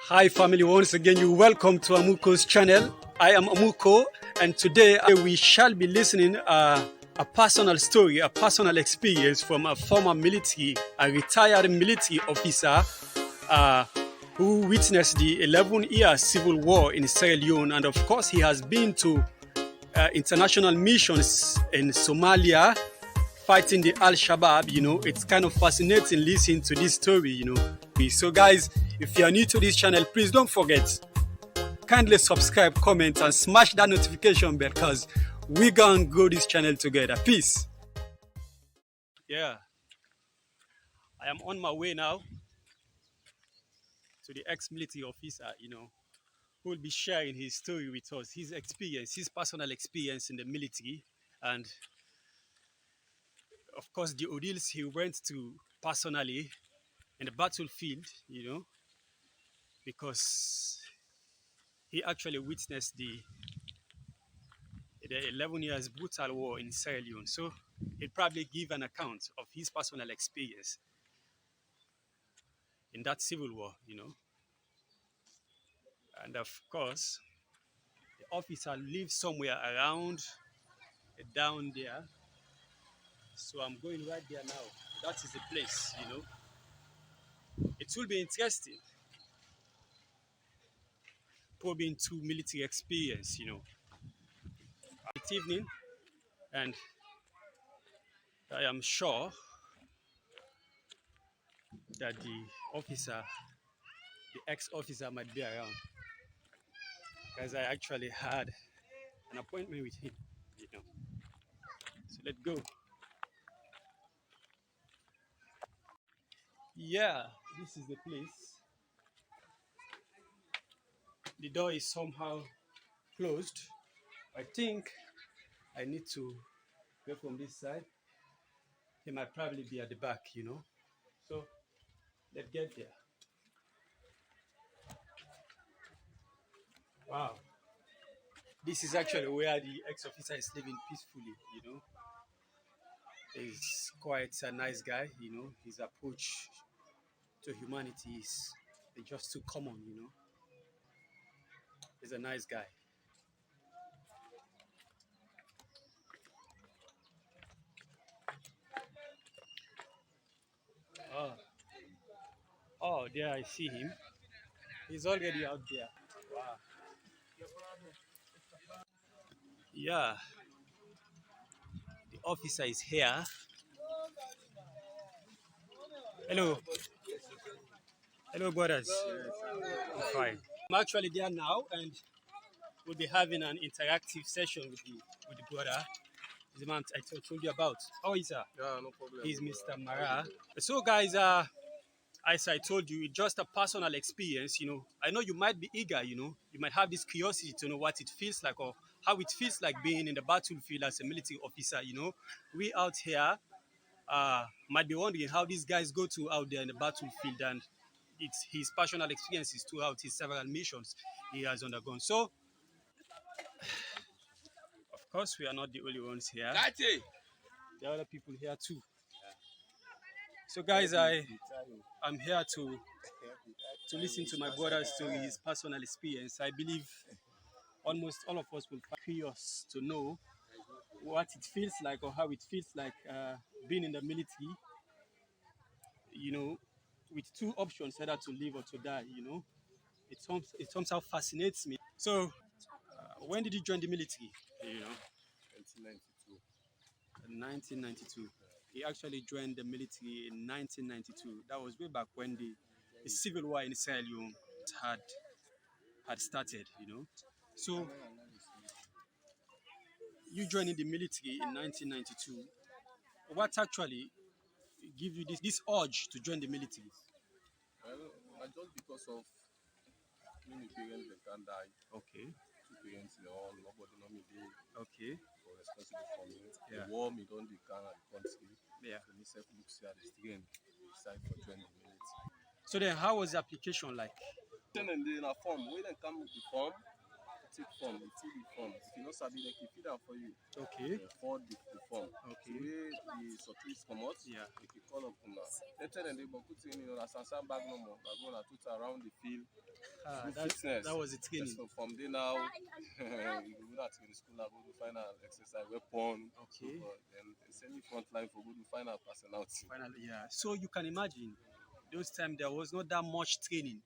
Hi family, once again you welcome to Amuko's channel. I am Amuko and today we shall be listening a personal story, a personal experience from a former military, a retired military officer uh, who witnessed the 11-year civil war in Sierra Leone, and of course he has been to international missions in Somalia fighting the Al-Shabaab. It's kind of fascinating listening to this story. So guys, if you are new to this channel, please don't forget, kindly subscribe, comment, and smash that notification bell because we're gonna grow this channel together. Peace. Yeah, I am on my way now to the ex-military officer, who will be sharing his story with us, his experience, his personal experience in the military, and of course the ordeals he went to personally in the battlefield, because he actually witnessed the 11 years brutal war in Sierra Leone. So he'll probably give an account of his personal experience in that civil war. And of course, the officer lives somewhere around down there. So I'm going right there now. That is the place. It will be interesting, probing into military experience. Good evening, and I am sure that the officer, the ex-officer might be around because I actually had an appointment with him. So let's go. Yeah, this is the place. The door is somehow closed. I think I need to go from this side. He might probably be at the back. So let's get there. Wow. This is actually where the ex-officer is living peacefully. He's quite a nice guy. His approach to humanity is just too common. He's a nice guy. Oh, oh, there I see him. He's already out there. Wow. Yeah, the officer is here. Hello. Hello, brothers. I'm fine. I'm actually there now, and we'll be having an interactive session with the brother. The man I told you about. How is that? Yeah, no problem. He's Mr. Mara. So, guys, as I told you, it's just a personal experience. I know you might be eager. You might have this curiosity to know what it feels like or how it feels like being in the battlefield as a military officer. We out here might be wondering how these guys go to out there in the battlefield, and it's his personal experiences throughout his several missions he has undergone. So, of course, we are not the only ones here. There are other people here too. So, guys, I'm here to listen to my brother's story, his personal experience. I believe almost all of us will be curious to know what it feels like or how it feels like being in the military, you know, with two options, either to live or to die. It somehow fascinates me. So, when did you join the military? You know, 1992. in 1992. He actually joined the military in 1992. That was way back when the civil war in Sierra Leone had had started. So you joining the military in 1992. What actually give you this urge to join the military? Well, just because of many parents that can die. Okay, Two parents in all, nobody know me they okay, for responsible for me. yeah, The war me don't the can at the country. yeah. So myself looks here at the stream, decide for joining the military. So then, how was the application like? Then and then a form, when they come with the form, take form, you take the form. If you know sabi, they can fill out for you. Okay, For the form. So okay, where the surprise come out, yeah, they call up on that. They tell them they but put in that's a bag no more. They're going to put around the field. That was the training. So from there now, you go out to the school, I go to find out exercise weapon. Okay. So, then send me frontline for go to find out personality. Finally, yeah. So you can imagine, those times there was not that much training,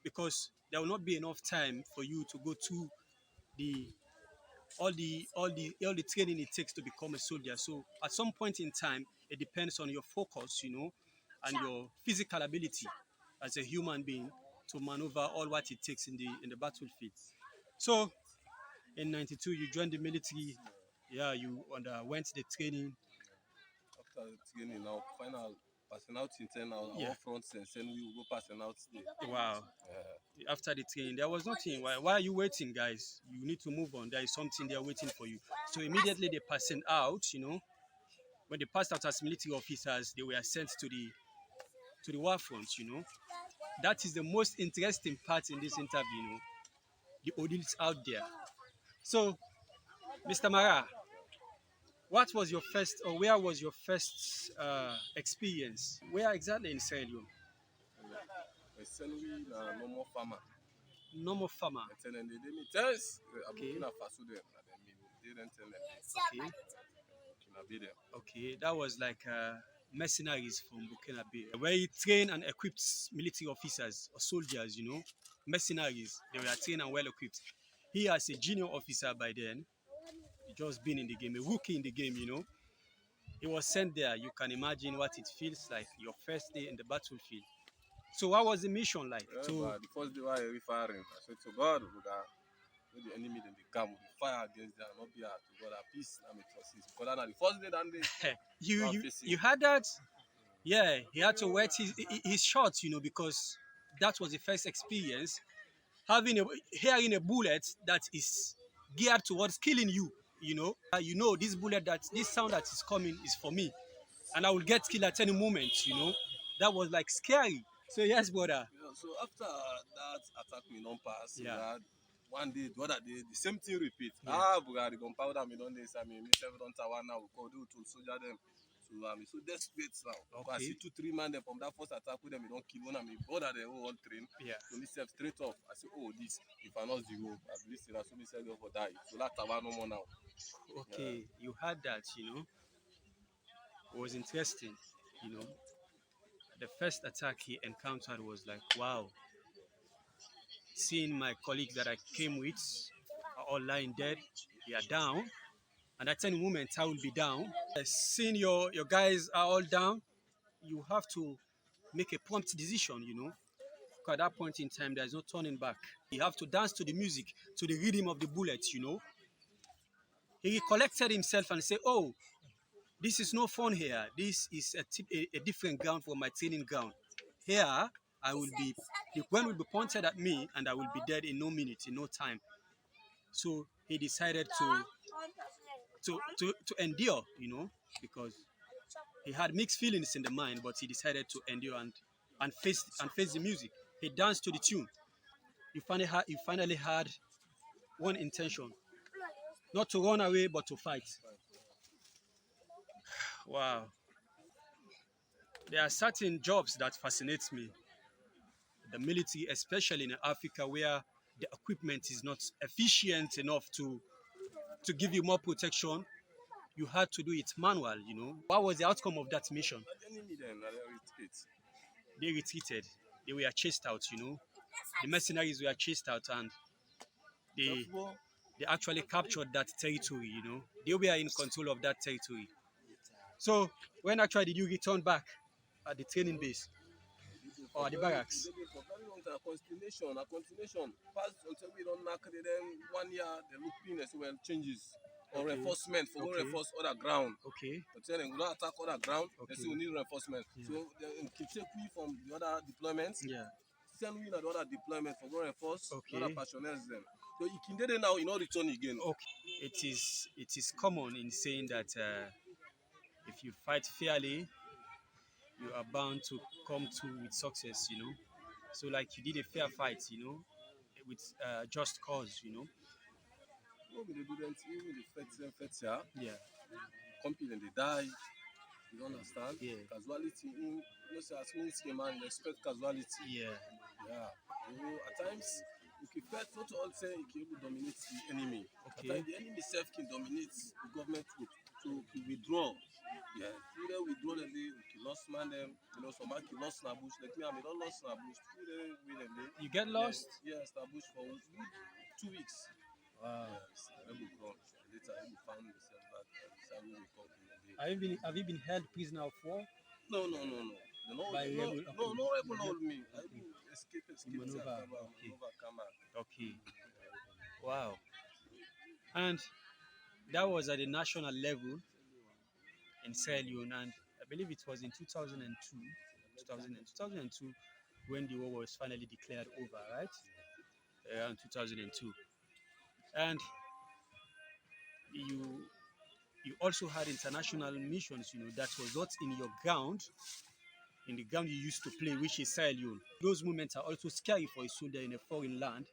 because there will not be enough time for you to go to the all the training it takes to become a soldier. So at some point in time, it depends on your focus, and your physical ability as a human being to maneuver all what it takes in the battlefield. So in '92, you joined the military. Yeah, you underwent the training. After the training now, final personality in 10 now, Yeah. our front send we will go personality day. Wow. After the training, there was nothing. Why are you waiting, guys? You need to move on. There is something they are waiting for you. So immediately they passing out. When they passed out as military officers, they were sent to the war front. That is the most interesting part in this interview. The audits out there. So, Mr. Mara, what was your first, or where was your first experience? Where exactly in Sierra Leone? We send we na normal farmer. Normal farmer. And then they me test. I'm Okay. looking at Faso them. And then me didn't tell them. Okay. Burkina be them. Okay, that was like mercenaries from Burkina Faso, where he trained and equipped military officers or soldiers, mercenaries. They were trained and well equipped. He, as a junior officer by then, just been in the game, a rookie in the game, he was sent there. You can imagine what it feels like, your first day in the battlefield. So, what was the mission like? Yeah, but the first day while I firing, I said to God, let the enemy then they come, we fire against them, not be hard to God, peace, I'm a trust. Because that's the first day that day. you had that? Yeah, he had to wet his shots, because that was the first experience hearing a bullet that is geared towards killing you. This bullet, this sound that is coming is for me, and I will get killed at any moment. That was like scary. So yes, brother. Yeah, so after that attack me don't pass, Yeah. we had one day, the other day, the same thing repeat. Yeah. The gunpowder me don't this, me 7 now, we call do to soldier them. So I'm so desperate now. Okay. I see 2-3 men them from that first attack with them, we don't kill one of me, brother they all train. Yeah. So me step straight off. I say, oh this, if I not the rope, at least so me say go for die. So that tower no more now. Okay, you had that, It was interesting, The first attack he encountered was like, wow. Seeing my colleagues that I came with are all lying dead, they are down. And at any moment, I will be down. Seeing your guys are all down, you have to make a prompt decision, Because at that point in time, there's no turning back. You have to dance to the music, to the rhythm of the bullets, He recollected himself and said, oh, this is no fun here. This is a different ground from my training ground. Here, the gun will be pointed at me and I will be dead in no minute, in no time. So he decided to endure, because he had mixed feelings in the mind, but he decided to endure and face the music. He danced to the tune. He finally had one intention, not to run away, but to fight. Wow. There are certain jobs that fascinate me. The military, especially in Africa, where the equipment is not efficient enough to give you more protection. You had to do it manual, What was the outcome of that mission? Enemy then, They retreated. They were chased out, The mercenaries were chased out and they actually captured that territory, They were in control of that territory. So when actually did you return back at the training base or at the barracks? For very long time, continuation. Pass until we don't knock it, then 1 year, they look in as well, changes. Or Okay. reinforcement, for Okay. reinforce other ground. Okay. Until they don't attack other ground, they Okay. say we need reinforcement. Yeah. So they keep taking from the other deployments. Yeah. Send we the other deployment for go reinforce Okay. other personnel them. So you can do it now, you know, return again. Okay. It is common in saying that if you fight fairly, you are bound to come through with success, So like you did a fair fight, with just cause, What we do them, even the feds, yeah. Yeah. Company they die. You understand? Yeah. Casualty in, as military man, you expect casualty. Yeah. Yeah. At times, you can first not all say you can able dominate the enemy. At Okay. times, the enemy self can dominate the government group. So you withdraw. Yeah, through the withdraw the day, you can lost man them. You know, some man can lost na bush. Like me, I don't lost na bush. Through the with them day. You get lost? Yes, na bush for 2 weeks. Wow. Yes, I will gone. Later, I will found myself back. I will come in the day. Have you been held prisoner of war? No, no, no, no. No, By no, rebel? no, Okay. no rebel hold me. I Okay. will escape, You maneuver. Okay. maneuver, come out. Okay. Wow. And that was at the national level in Sierra Leone, and I believe it was in 2002, 2002 when the war was finally declared over, right? Around 2002. And you you also had international missions, that was not in your ground, in the ground you used to play, which is Sierra Leone. Those moments are also scary for a soldier in a foreign land.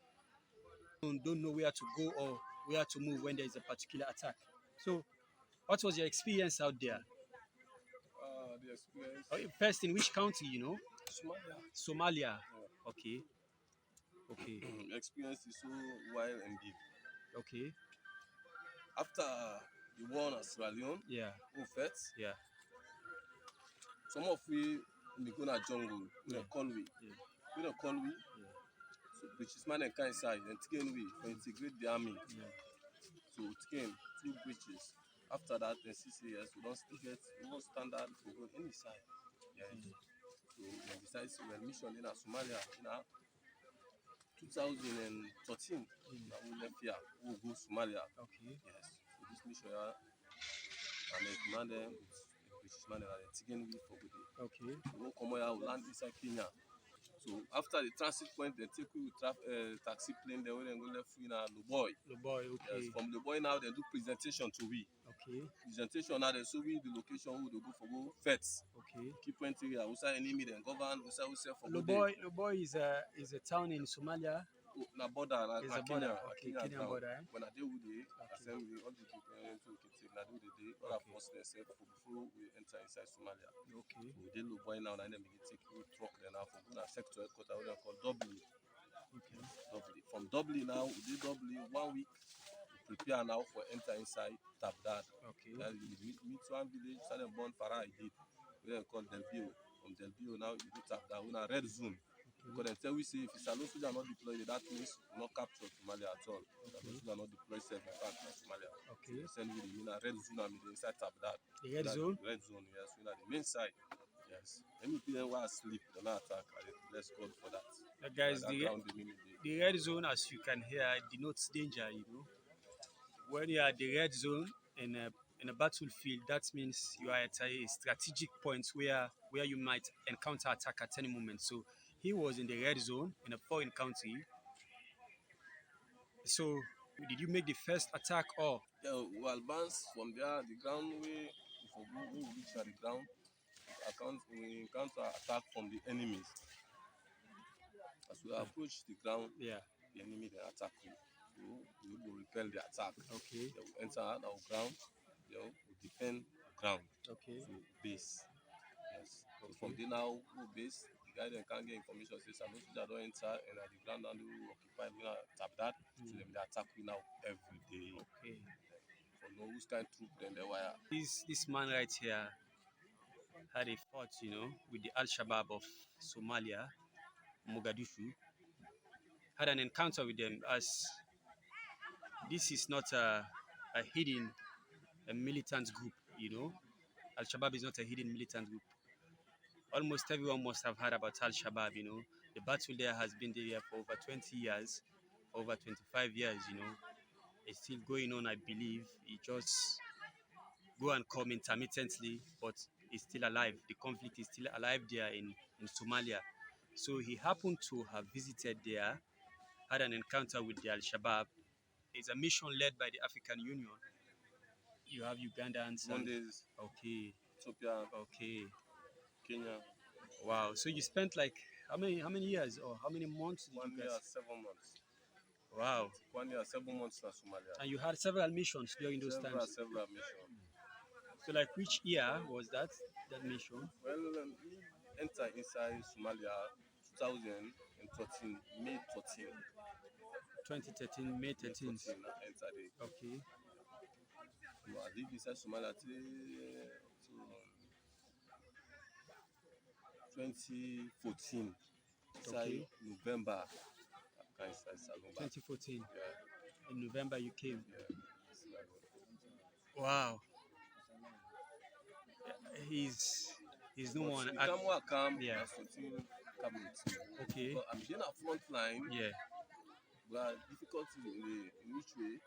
Don't know where to go or where to move when there is a particular attack. So, what was your experience out there? The experience. First, in which country? Somalia. Somalia. Okay. Okay. Experience is so wild and deep. Okay. After the war in Sierra Leone, Yeah. who fought, Yeah. some of we in the Gona jungle, we Yeah. call we. Yeah. We don't call we. Yeah. So British man and kind side and taken we for integrate the army. Yeah. So it came 2 breaches. After that, then 6 years, we don't still get no standard for go any side. Yes. So we decided to mission in Somalia in 2013. Now we left here, we go Somalia. Okay. Yes. So this mission here, and then command them with the British man and taken we for good. Okay. So we come here, we land inside Kenya. So after the transit point, they take we with taxi plane. They will then go left we in Loboy. The boy. Okay. Yes, from Loboy now they do presentation to we. Okay. Presentation now they show we the location who they go for go fets. Okay. Keep point area. We say enemy then govern. We say for go Loboy is a town in Somalia. na border Is na a border. Kenya. Okay. Kenya Kenyan ground. border. When I deal with the Okay. assembly, all the people to take na do the day. All of us they say before we enter inside Somalia. Okay. So we dey Loboy now. Then we take we truck then now for go na sector headquarters. We call Dublin. Okay. Dublin. From Dublin now, we did Dublin 1 week. We prepare now for enter inside Tabdad. Okay. Then we meet one village, started born Farah I did. We then call Delbio. From Delbio now, you do Tabdad. We na red zone. Because they tell we say if Salo soldier not deployed, that means we not capture Somalia at all. Salo soldier not deployed self in fact in Somalia. Okay. They send we in a red zone and we inside Tabdad. The red zone? Red zone, yes. We na the main side. Yes. Let me be there while asleep, they not attack. Bless God for that. Guys, the the red zone, as you can hear, denotes danger. When you are at the red zone in a battlefield, that means you are at a strategic point where you might encounter attack at any moment. So he was in the red zone in a foreign country. So did you make the first attack or? Yeah, we advance from there. The ground we reach at the ground. We encounter attack from the enemies. As we approach the ground, Yeah. the enemy they attack we. So we will repel the attack. Okay. They will enter our ground. They will defend ground. Okay. So base. Yes. So Okay. from there now, we base. The guy then can get information. Says, "I know soldier don't enter and at the ground now they will occupy. We now tap that. So them they attack we now every day. Okay. For no who's kind troop then they wire. This man right here had a fight, with the Al Shabaab of Somalia, Mogadishu. Had an encounter with them, as this is not a hidden militant group. Al Shabaab is not a hidden militant group. Almost everyone must have heard about Al Shabaab. The battle there has been there for over 20 years, over 25 years. It's still going on, I believe. It just go and come intermittently, but it's still alive. The conflict is still alive there in Somalia. So he happened to have visited there, had an encounter with the Al Shabaab. It's a mission led by the African Union. You have Ugandans and Mondays, okay, Ethiopia, okay, Kenya. wow. So you spent like how many years or how many months did 1 you year, guys? 7 months. Wow. 1 year, 7 months in Somalia. And you had several missions during those times. Several missions. So like which year was that mission? Well, we enter inside Somalia 2000 in 13 May 13. 2013, May 13th. 13 I entered it. Okay. So I lived inside Somalia till 2014. Inside Okay. November, I inside Salomba. 2014. Yeah, In November you came. yeah. Wow. He's no But more an the act. time I come, Yeah. that's something coming too. Okay. But I'm doing a front line. Yeah. But difficulty in which way?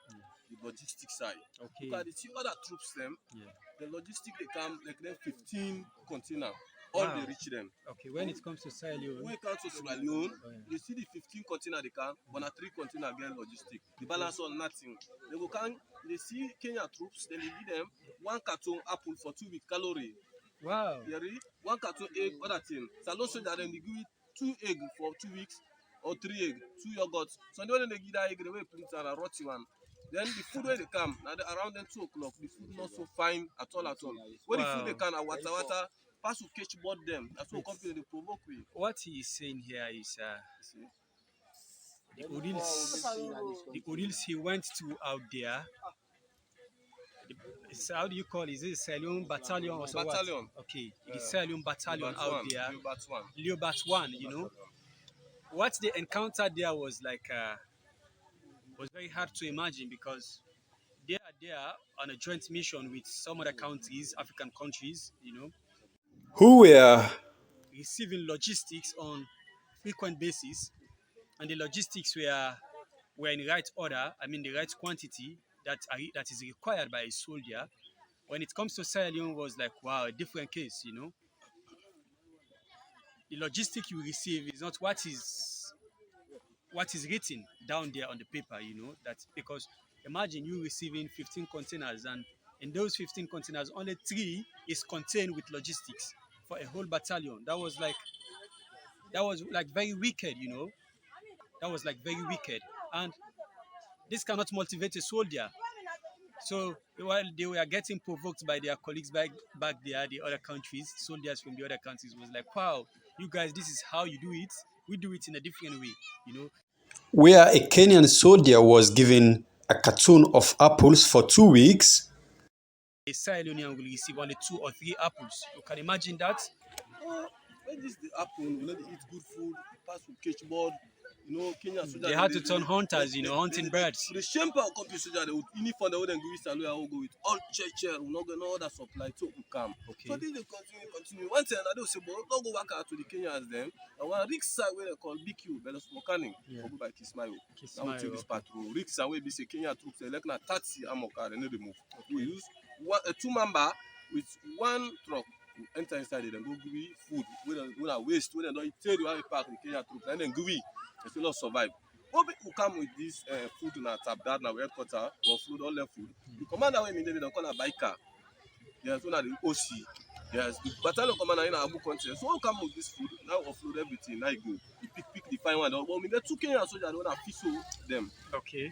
The logistics side. Okay. Because the two other troops them, Yeah. the logistics they come like them 15 container. All Wow. they reach them. Okay. When it comes to Sierra Leone, When it comes to Sierra Leone, oh, yeah. you see the 15 container they come, but na 3 container get logistic. The balance on nothing. They go come, they see Kenya troops, then they give them 1 carton apple for 2 weeks calorie. Wow. You ready? 1 carton egg, other thing. Salon soldier then they give it 2 egg for 2 weeks or 3 egg, 2 yogurt. So when they give that egg, they will put it on a rotty one. Then the food where they come, now around them 2 o'clock, the food not so fine at all at all. When the food they can, water, pass to catch board them. That's what company they provoke with. What he is saying here is See? the Orils he went to out there. How do you call it? Is it Sierra Leone battalion or so Battalion. what? Okay, the Sierra Leone battalion out there. Leopards 1. Leopards 1, you know. What they encountered there was like was very hard to imagine because they are there on a joint mission with some other countries, African countries, you know, who were receiving logistics on frequent basis, and the logistics were in the right order. I mean, the right quantity that is required by a soldier. When it comes to Sierra Leone, was like wow, a different case, you know. The logistic you receive is not what is written down there on the paper, you know, that because imagine you receiving 15 containers and in those 15 containers, only 3 is contained with logistics for a whole battalion. That was like very wicked, you know. That was like very wicked. And this cannot motivate a soldier. So while they were getting provoked by their colleagues back there, the other countries, soldiers from the other countries was like, wow, you guys, this is how you do it. We do it in a different way, you know. Where a Kenyan soldier was given a carton of apples for 2 weeks, a Sierra Leonean will receive only 2 or 3 apples. You can imagine that? Oh, when this dey happen, we no dey eat good food, pass with cage board. You know, Kenya soldier. They had to turn hunters, you know, hunting birds. The shame of company soldier, they would uniform they wouldn't go with salute, I will go with all chair, we not get no other supply to come. Okay. So this dey continue. One thing I do say, but don't go back out to the Kenyans them. And one risk side where they call BQ, Bello Smokaning, for go by Kismayo. Now we take this patrol. Risk side where be say Kenya troops, they like na 30 ammo car, they no dey move. We use 2 member with 1 truck. Enter inside it and go give me food. When I waste, when I don't tell you how to pack the Kenya troops, and then give me, they still not survive. What people come with this food in our tab that now headquarter or food, all their food. The commander when they don't call a biker. There's one of the OC. There's the battalion commander in Abu country. So all come with this food, now offload everything, now you go. You pick the fine one. But I mean, the 2 Kenyan soldiers don't have fiso them. Okay.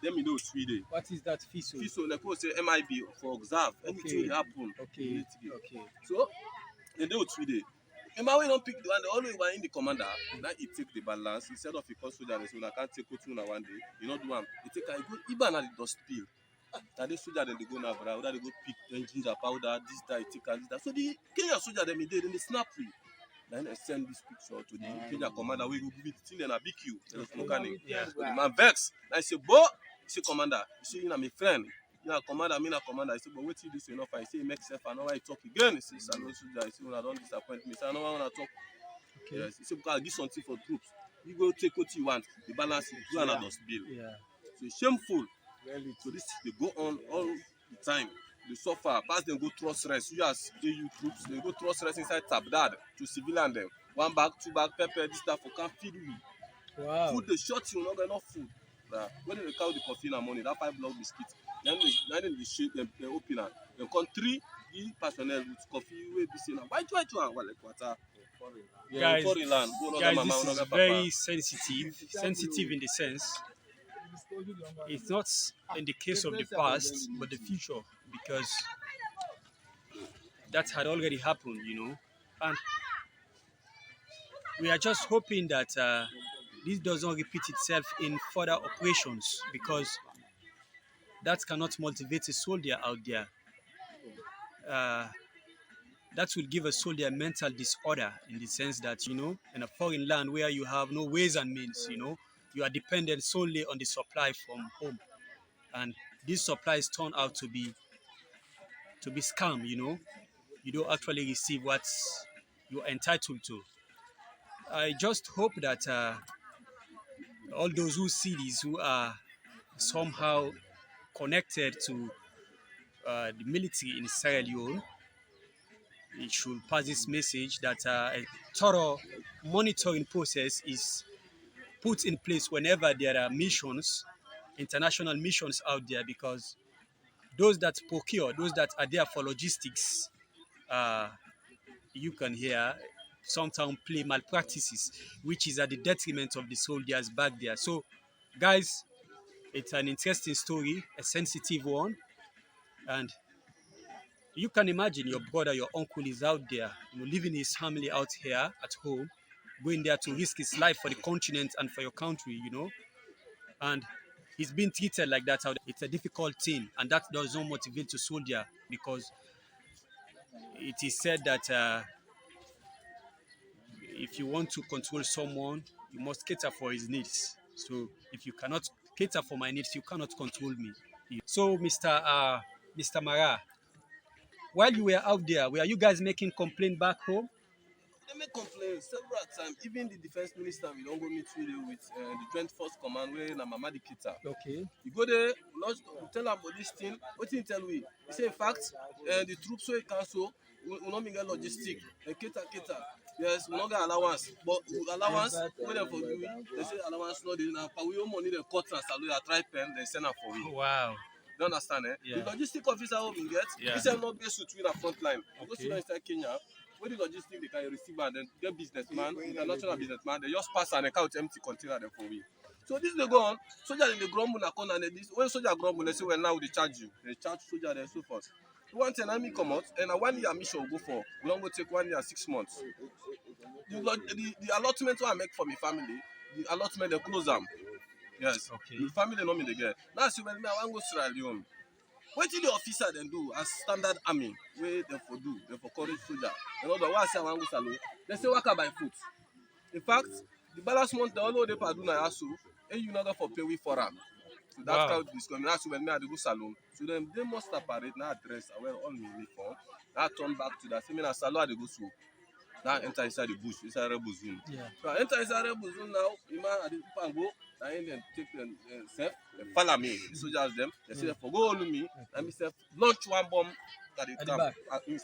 Them you know 3 days. What is that FISO? FISO, they say MIB for observe. Anything will happen. Okay. Okay. So they do 3 days. Remember when don't pick the one, they always were in the commander. Now he take the balance instead of a cost soldier. So I can't take 2 one day. You know do one. He take a go even at the dust spill. Now they soldier then they go now, whether they go pick ginger powder, this that, take and this that. So the Kenya soldier them they then they snap free. Then they send this picture to the Kenya commander. We go give it the thing then a BQ. Yeah. So the man vex. I say, "Bo," he say, "Commander, you say you know my friend. You know commander, me na commander." I say, "But wait till this enough." I say, "Make self and now I talk again." He say, "Salon soldier." I say, "I don't disappoint me." Say, "I don't want to talk." Okay. Yes. He say, "Because I give something for troops. You go take what you want. The balance is do another bill." Yeah. So it's shameful. So this they go on all the time. They suffer. Pass them go trust rest. You as AU troops, they go trust rest inside Tabdad to civilian them. 1 bag, 2 bag, pepper, this stuff for can't feed we. Wow. Food they short you, not get enough food. When they count the coffee in the morning, that 5 block biscuit, then they shake them, they open it. They come 3 personnel with coffee. We be saying, why do I well like water? Guys, foreign land. guys, this is very sensitive in the sense it's not in the case of the past but the future, because that had already happened, you know. And We are just hoping that this doesn't repeat itself in further operations because that cannot motivate a soldier out there. Uh, that will give a soldier mental disorder in the sense that, in a foreign land where you have no ways and means, you are dependent solely on the supply from home. And these supplies turn out to be scam, you don't actually receive what you're entitled to. I just hope that all those who see this, who are somehow connected to the military in Sierra Leone, it should pass this message that a thorough monitoring process is put in place whenever there are missions, international missions out there, because those that procure, those that are there for logistics, uh, you can hear sometimes play malpractices, which is at the detriment of the soldiers back there. So, guys, it's an interesting story, a sensitive one, and you can imagine your brother, your uncle is out there, leaving his family out here at home, going there to risk his life for the continent and for your country, and he's being treated like that out there. It's a difficult thing, and that does not motivate a soldier because it is said that if you want to control someone, you must cater for his needs. So if you cannot cater for my needs, you cannot control me. So, Mr. Mara, while you were out there, were you guys making complaint back home? They make complaints several times. Even the defense minister we don't go meet with the Joint Force Command where na Mama Dikita. Okay. You go there, we tell am about this thing. What he tell we? He say in fact, the troops wey cancel, we not get logistic. Cater. Yes, we not get allowance, but allowance wey dem for you, they say allowance no dey. Na we own money dem cut and salary at try pen, they send am for we. Wow. You understand, eh? Yeah. The logistic officer who we get, he said not get suit with a frontline. Go Okay. to inside Kenya. Where the logistic they can receive and then get businessman, international businessman, they just pass and account empty container them for we. So this they go on, soldier in the grumble na corner and this when soldier grumble, they say well now they charge you. They charge soldier and so forth. One ten army come out and a 1 year mission will go for. We don't go take 1 year 6 months. The allotment I make for my family, the allotment they close them. Yes. Okay. The family know me they get. Now see when me I want go Sierra Leone. Wetin the officer dem do as standard army wey dem for do, dem for courage soldier. You know the one say I wan go salon, dem say waka by foot. In fact, the balance month dem all dey Paduna Yasu, and you no go for pay we for am. So that Wow. kind of discrimination when me I dey go salon. So dem dey more separate, na dress, I wear all my uniform. Na turn back to that, say me na salon I dey go so. Now enter inside the bush, inside rebel zone. Yeah. So I enter inside rebel zone now, the man at the people go, na him dem take themselves, dem follow me, the soldiers dem, they say for go hold me, and me self launch one bomb at the camp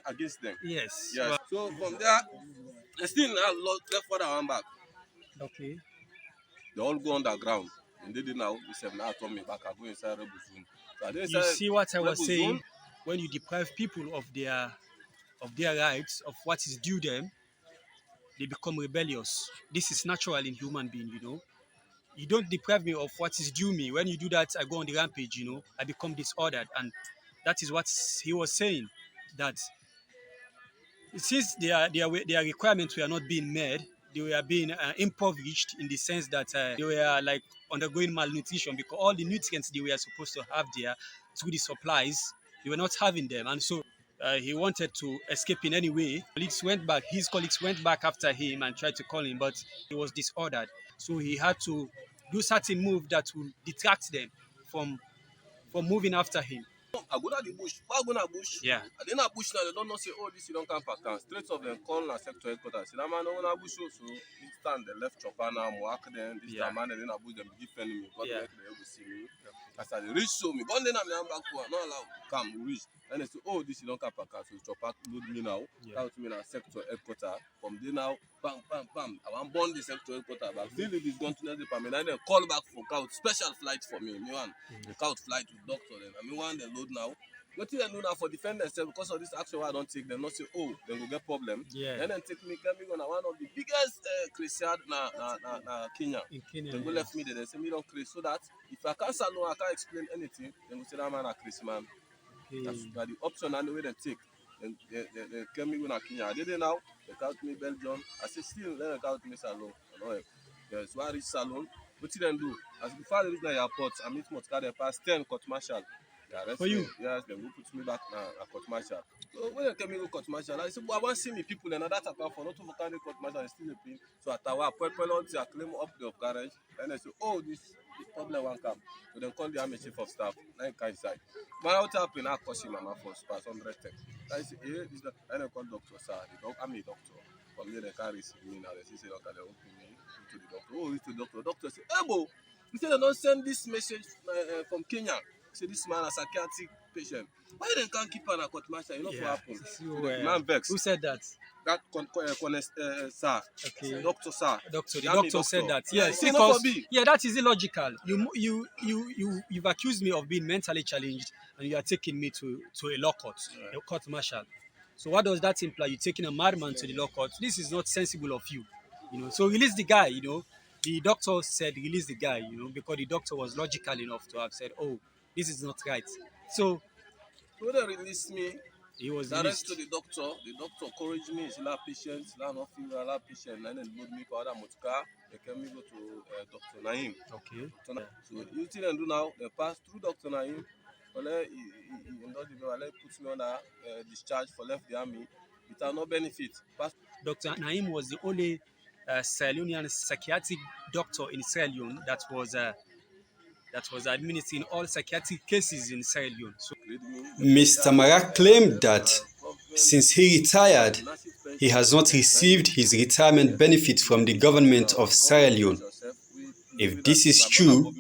against them. Yes. Yes. Wow. So from there, they still now left further one back. Okay. They all go underground. And they did now, they said now turn me back, I go inside rebel zone. So I dey You inside see what I was rebel saying? zone. When you deprive people of their rights, of what is due them, they become rebellious. This is natural in human being. You don't deprive me of what is due me. When you do that, I go on the rampage, I become disordered. And that is what he was saying, that since their requirements were not being met, they were being impoverished in the sense that they were like undergoing malnutrition because all the nutrients they were supposed to have there through the supplies, they were not having them. And so he wanted to escape in any way. His colleagues went back after him and tried to call him, but he was disordered. So he had to do certain move that will detract them from moving after him. I go to the bush. Why go to bush? Yeah. And then bush now they don't know say oh this you don't come back down. Straight of them call na sector headquarters. See that man no na bush so this stand the left chopper now mark them. This Yeah. time man then bush them give enemy. God Yeah. make them go see me. As I reach so me, gun then I'm back to not allow come we reach. And they say oh this you don't come back down. So chopper load me now. Yeah. Out me na sector headquarters. From there now bam. I want burn the sector headquarters back. Still it is gone to the department. And then call back for count special flight for me. Me one the count flight with doctor then. I mean one they load now. Wetin dem do now for defend themselves because of this action wey I don take, dem no say oh dem go get problem. Yeah. Then dem take me carry me go na one of the biggest crusade na Kenya. In Kenya. Dem go left me there, dem say me don craze so that if I can't salon, I can't explain anything, dem go say that man na crazy man. Okay. That's na the option and the way dem take. They came me when I Kenya. I did it now. They called me Belgium. I said still then they called me Salon. Yes, why reach Salon? What did they do? As before I reach the airport, I meet Motka, they pass 10 court martial. They arrest For me. you? Yes, then go put me back now at court martial. So when they came me go court martial, I said, but I want to see me people and that account for not to carry court martial and still a pin. So at our point, I claim up the garage. And they say, oh, this problem won't come. So then call the army chief of staff. Now you can't inside. But what happened? I cost him mama for pass 100 things. I say, this the I don't call doctor, sir. I'm a doctor. From there, they can't receive me now. They say, okay, they open me to the doctor. Oh, it's the doctor. Doctor say, hey, bo, you say they don't send this message from Kenya. Say this man a psychiatric patient. Why they can't keep an court martial? You know what happened? So, The man vex. who said that? That sir, Okay. doctor, sir. Doctor, the Army doctor said that. Yes, see, not because for me. yeah, that is illogical. You've accused me of being mentally challenged, and you are taking me to a law court, a court martial. So what does that imply? You're taking a madman to the law court. This is not sensible of you, So release the guy. The doctor said release the guy, because the doctor was logical enough to have said, oh, this is not right. So When they release me, he was direct released. to the doctor encouraged me, she la patient, la not feel la patient, and then load me for other motor. They can me go to Dr. Naim. Okay. So you see them do now, they pass through Dr. Naim, but he puts me on a discharge for left the army without no benefit. Dr. Naim was the only Sierra Leonean psychiatric doctor in Sierra Leone that was administering all psychiatric cases in Sierra Leone. So, Mr. Mara claimed that since he retired, he has not received his retirement benefit from the government of Sierra Leone. If this is true,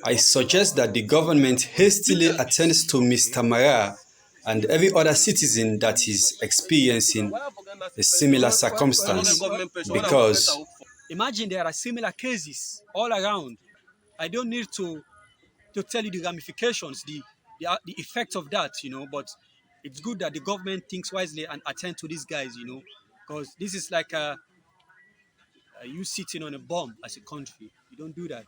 I suggest that the government hastily attends to Mr. Mara and every other citizen that is experiencing a similar circumstance, because imagine there are similar cases all around. I don't need to tell you the ramifications, the effect of that, but it's good that the government thinks wisely and attend to these guys, because this is like you sitting on a bomb as a country. You don't do that,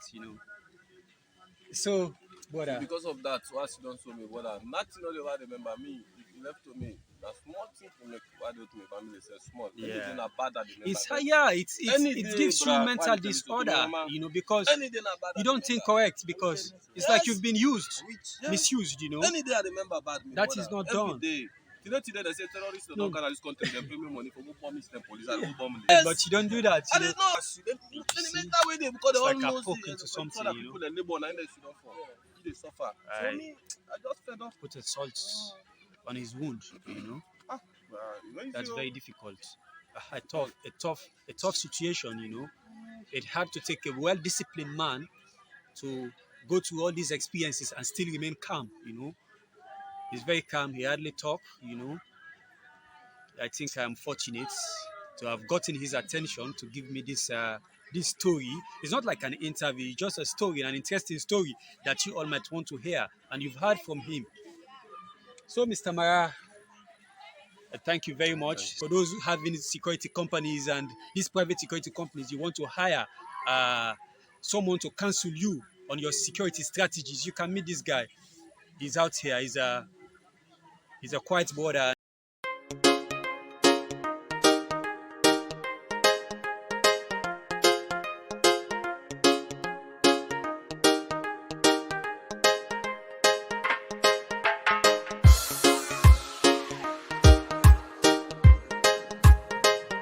So, brother. Because of that, what she don't show me, brother, nothing all over remember me. If you left to me, that's small thing to make why don't my family say small. Yeah. Anything bad that they remember. It's it gives you mental disorder, because you don't think correct, because it's like you've been misused, Any day I remember bad me, that is not done. Today they say terrorists don't come this country, they pay me money for go promise them police and go bomb them. Yes. But you don't do that. I didn't know. That way they because they all like know into something, people they labor and they should not fall. They suffer. So me, I just fed up. Put a salt on his wound, That's very difficult. A tough situation, It had to take a well-disciplined man to go through all these experiences and still remain calm, He's very calm. He hardly talk, I think I'm fortunate to have gotten his attention to give me this story. It's not like an interview, it's just a story, an interesting story that you all might want to hear, and you've heard from him. So, Mr. Mara, thank you very much. For those who having security companies and these private security companies, you want to hire someone to counsel you on your security strategies, you can meet this guy. He's out here. He's a quiet brother.